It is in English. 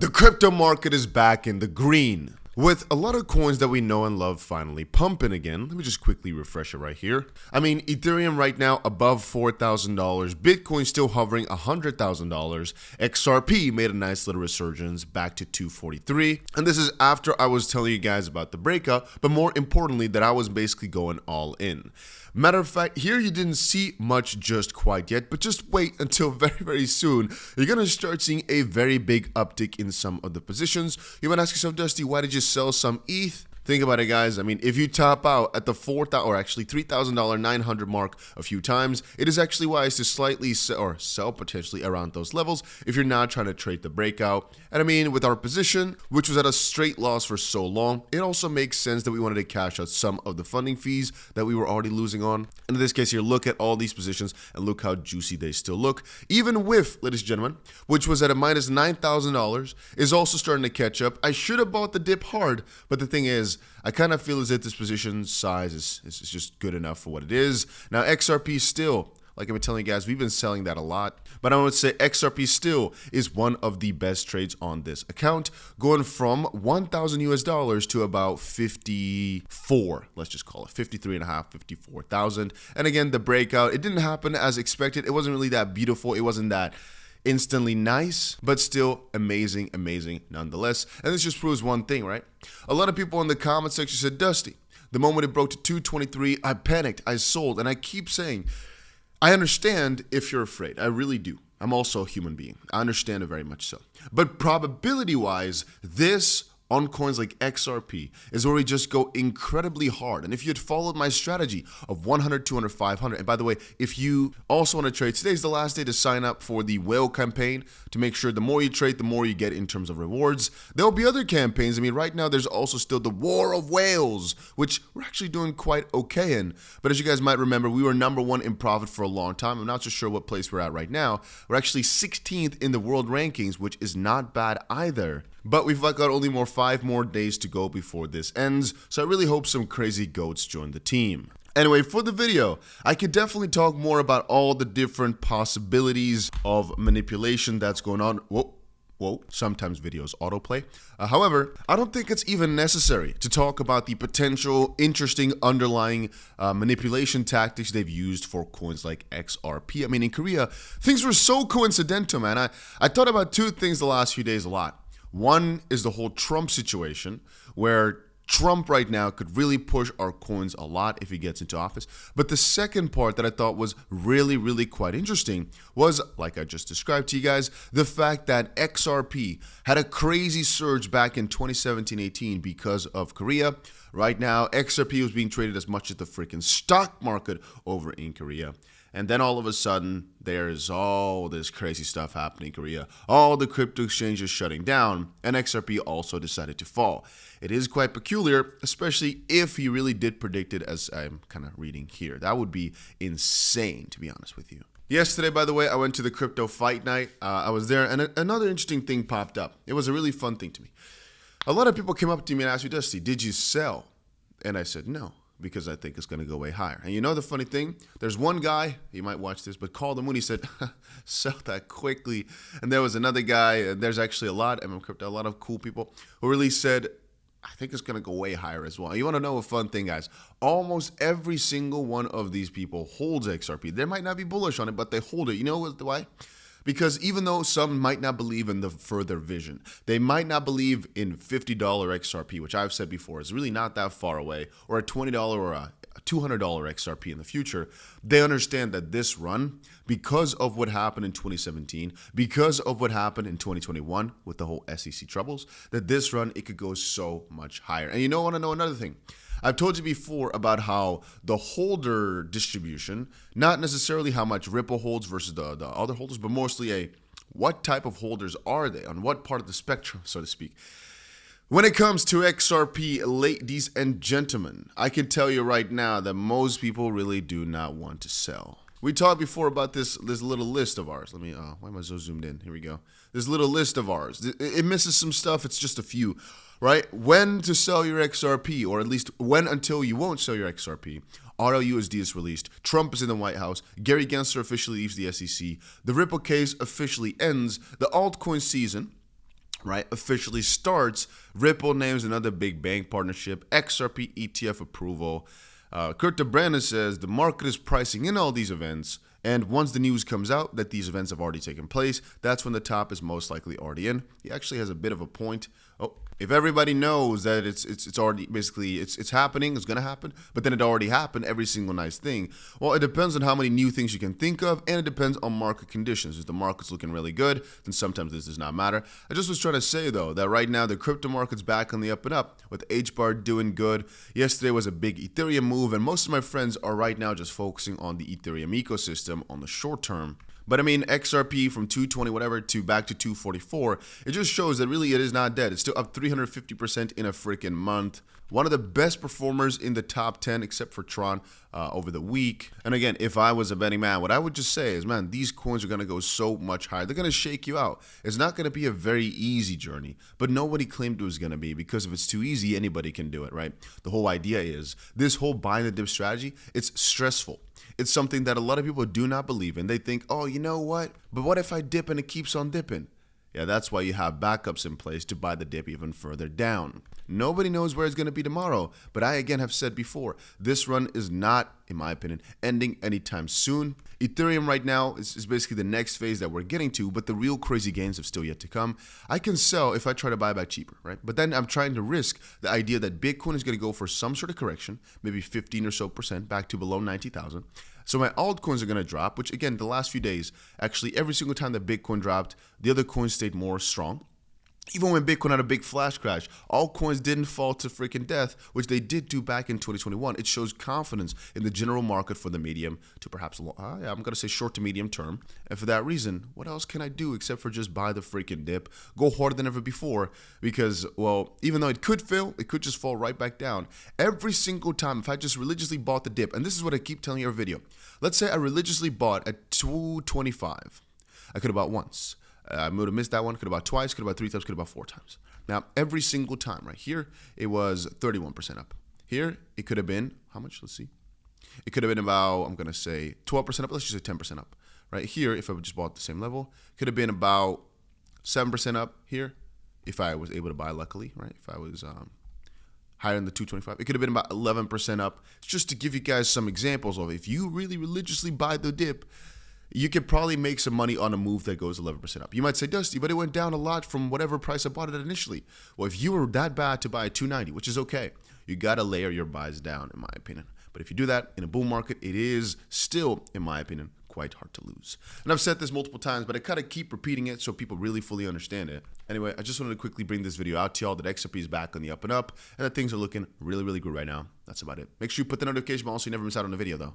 The crypto market is back in the green, with a lot of coins that we know and love finally pumping again. Let me just quickly refresh it right here. I mean, Ethereum right now above $4,000, Bitcoin still hovering $100,000, XRP made a nice little resurgence back to 243, and this is after I was telling you guys about the breakout, but more importantly that I was basically going all in. Matter of fact, here you didn't see much just quite yet, but just wait until very soon. You're going to start seeing a very big uptick in some of the positions. You might ask yourself, Dusty, why did you sell some ETH? Think about it, guys. I mean, if you top out at the $3,900 mark a few times, it is actually wise to slightly sell potentially around those levels if you're not trying to trade the breakout. And I mean, with our position, which was at a straight loss for so long, it also makes sense that we wanted to cash out some of the funding fees that we were already losing on. And in this case here, look at all these positions and look how juicy they still look. Even with, ladies and gentlemen, which was at a minus $9,000, is also starting to catch up. I should have bought the dip hard, but the thing is, I kind of feel as if this position size is just good enough for what it is. Now, XRP still, like I've been telling you guys, we've been selling that a lot. But I would say XRP still is one of the best trades on this account, going from $1,000 to about 54, let's just call it 53.5, 54,000. And again, the breakout, it didn't happen as expected. It wasn't really that beautiful. It wasn't that instantly nice, but still amazing nonetheless. And this just proves one thing, right? A lot of people in the comment section said, Dusty, the moment it broke to 223, I panicked, I sold. And I keep saying, I understand if you're afraid. I really do. I'm also a human being. I understand it very much so. But probability wise, this on coins like XRP is where we just go incredibly hard. And if you had followed my strategy of 100, 200, 500, and by the way, if you also want to trade, today's the last day to sign up for the whale campaign to make sure the more you trade, the more you get in terms of rewards. There'll be other campaigns. I mean, right now there's also still the War of Whales, which we're actually doing quite okay in. But as you guys might remember, we were #1 in profit for a long time. I'm not so sure what place we're at right now. We're actually 16th in the world rankings, which is not bad either. But we've got only 5 more days to go before this ends, so I really hope some crazy goats join the team. Anyway, for the video, I could definitely talk more about all the different possibilities of manipulation that's going on. Whoa, sometimes videos autoplay. However, I don't think it's even necessary to talk about the potential interesting underlying manipulation tactics they've used for coins like XRP. I mean, in Korea, things were so coincidental, man. I thought about 2 things the last few days a lot. One is the whole Trump situation, where Trump right now could really push our coins a lot if he gets into office. But the second part that I thought was really quite interesting was, like I just described to you guys, the fact that XRP had a crazy surge back in 2017-18 because of Korea. Right now, XRP was being traded as much as the freaking stock market over in Korea. And then all of a sudden, there's all this crazy stuff happening in Korea. All the crypto exchanges shutting down, and XRP also decided to fall. It is quite peculiar, especially if he really did predict it, as I'm kind of reading here. That would be insane, to be honest with you. Yesterday, by the way, I went to the crypto fight night. I was there, and another interesting thing popped up. It was a really fun thing to me. A lot of people came up to me and asked me, Dusty, did you sell? And I said, no, because I think it's going to go way higher. And you know the funny thing? There's one guy, you might watch this, but called him when he said, sell that quickly. And there was another guy, and there's actually a lot of cool people who really said, I think it's going to go way higher as well. You want to know a fun thing, guys? Almost every single one of these people holds XRP. They might not be bullish on it, but they hold it. You know why? Because even though some might not believe in the further vision, they might not believe in $50 XRP, which I've said before is really not that far away, or a $20 or a $200 XRP in the future, they understand that this run, because of what happened in 2017, because of what happened in 2021 with the whole SEC troubles, that this run, it could go so much higher. And you want to know another thing? I've told you before about how the holder distribution, not necessarily how much Ripple holds versus the other holders, but mostly what type of holders are they, on what part of the spectrum, so to speak. When it comes to XRP, ladies and gentlemen, I can tell you right now that most people really do not want to sell. We talked before about this little list of ours. Let me, why am I so zoomed in? Here we go. This little list of ours. It misses some stuff. It's just a few. Right? When to sell your XRP, or at least when until you won't sell your XRP. RLUSD is released. Trump is in the White House. Gary Gensler officially leaves the SEC. The Ripple case officially ends. The altcoin season, right, officially starts, Ripple names another big bank partnership, XRP ETF approval. 𝗕𝗘𝗪𝗏 says the market is pricing in all these events, and once the news comes out that these events have already taken place, that's when the top is most likely already in. He actually has a bit of a point. Oh, if everybody knows that it's already basically it's happening, it's gonna happen, but then it already happened, every single nice thing. Well, it depends on how many new things you can think of, and it depends on market conditions. If the market's looking really good, then sometimes this does not matter. I just was trying to say though that right now the crypto market's back on the up and up, with H-bar doing good. Yesterday was a big Ethereum move, and most of my friends are right now just focusing on the Ethereum ecosystem on the short term. But I mean, XRP from 220 whatever to back to 244, it just shows that really it is not dead. It's still up 350% in a freaking month. One of the best performers in the top 10, except for Tron, over the week. And again, if I was a betting man, what I would just say is, man, these coins are going to go so much higher. They're going to shake you out. It's not going to be a very easy journey, but nobody claimed it was going to be, because if it's too easy, anybody can do it, right? The whole idea is this whole buy the dip strategy, it's stressful. It's something that a lot of people do not believe in. They think, oh, you know what? But what if I dip and it keeps on dipping? Yeah, that's why you have backups in place to buy the dip even further down. Nobody knows where it's going to be tomorrow, but I again have said before, this run is not, in my opinion, ending anytime soon. Ethereum right now is basically the next phase that we're getting to, but the real crazy gains have still yet to come. I can sell if I try to buy back cheaper, right? But then I'm trying to risk the idea that Bitcoin is going to go for some sort of correction, maybe 15 or so percent back to below 90,000. So my altcoins are going to drop, which again, the last few days, actually every single time that Bitcoin dropped, the other coins stayed more strong. Even when Bitcoin had a big flash crash, altcoins didn't fall to freaking death, which they did do back in 2021. It shows confidence in the general market for the medium to perhaps, I'm going to say short to medium term. And for that reason, what else can I do except for just buy the freaking dip, go harder than ever before? Because, well, even though it could fail, it could just fall right back down. Every single time, if I just religiously bought the dip, and this is what I keep telling you every video. Let's say I religiously bought at 225. I could have bought once. I would have missed that one, could have bought twice, could have bought 3 times, could have bought 4 times. Now, every single time, right here, it was 31% up. Here, it could have been, how much? Let's see. It could have been about, I'm going to say 12% up. Let's just say 10% up. Right here, if I just bought the same level, could have been about 7% up here, if I was able to buy, luckily, right? If I was higher than the 225, it could have been about 11% up. It's just to give you guys some examples of if you really religiously buy the dip, you could probably make some money on a move that goes 11% up. You might say, Dusty, but it went down a lot from whatever price I bought it at initially. Well, if you were that bad to buy at 290, which is okay, you got to layer your buys down, in my opinion. But if you do that in a bull market, it is still, in my opinion, quite hard to lose. And I've said this multiple times, but I kind of keep repeating it so people really fully understand it. Anyway, I just wanted to quickly bring this video out to y'all that XRP is back on the up and up, and that things are looking really, really good right now. That's about it. Make sure you put the notification bell so you never miss out on a video, though.